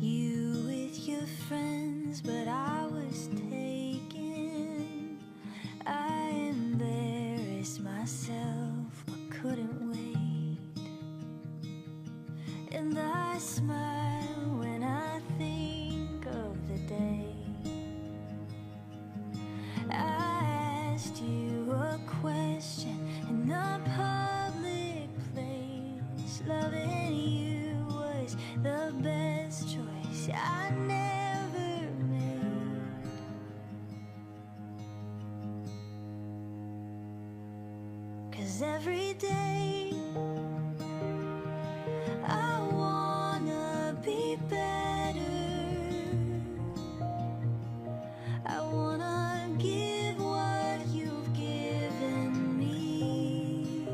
You with your friends, but I was taken. I embarrassed myself, but couldn't wait. And I smile when I think of the day I asked you a question in a public place. Loving you was the best choice I never made. 'Cause every day I wanna be better. I wanna give what you've given me.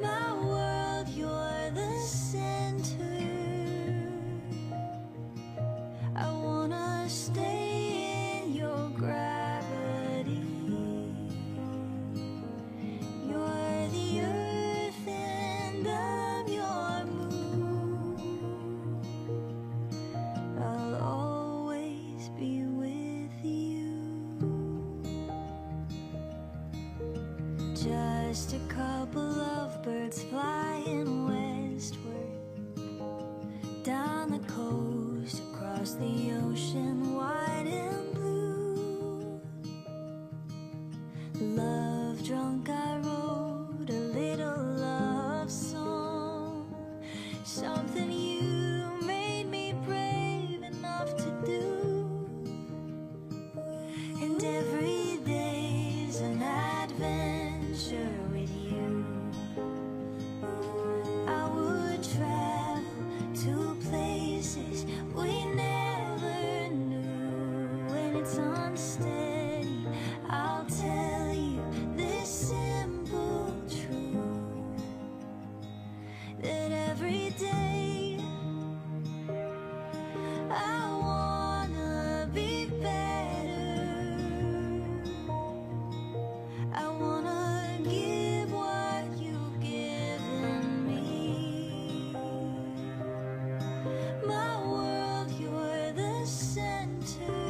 My world, you're the center. I wanna stay in your gravity. You're the earth and I'm your moon. I'll always be with you. Just a couple of birds flying westward, down the coast, across the ocean, wide and blue. Love drunk, I wrote a little love song, something you made me brave enough to do. And every day's an adventure with you. I would travel to places we never knew. When it's unsteady, I'll tell you this simple truth, that every day I wanna be better. I wanna give what you've given me. My world, you're the center.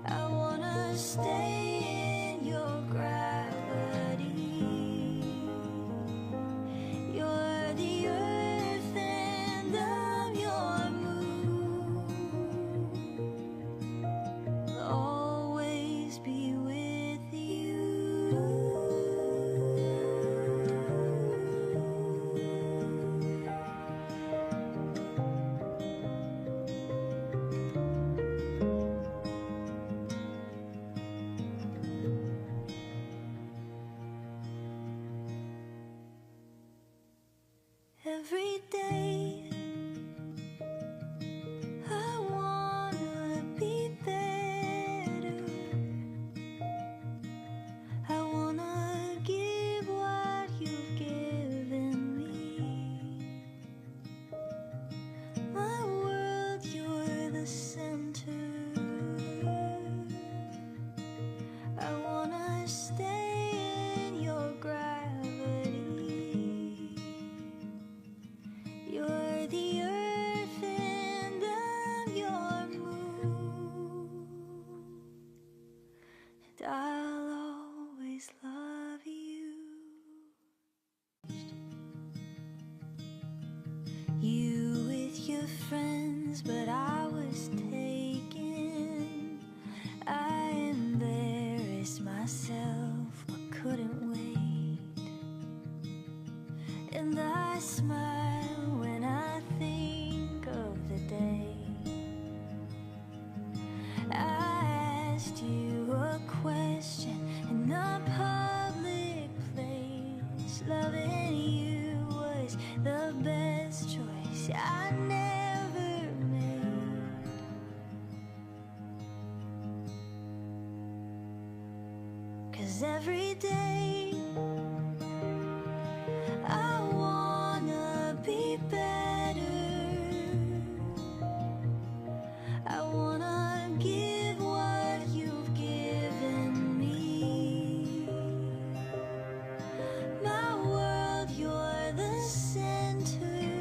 I wanna stay in your gravity. You're the earth and I'm your moon. Always be with you. Every day I wanna be better. I wanna give what you've given me. My world, you're the center. I wanna stay in your gravity. You're the earth and I'm your moon. And I'll always love you. You with your friends, but I was taken. I embarrassed myself, but couldn't wait. And I smile when I think of the day I asked you a question in a public place. Loving you was the best choice I never made. 'Cause every day I wanna be better. I wanna give what you've given me. My world, you're the center.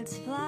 birds fly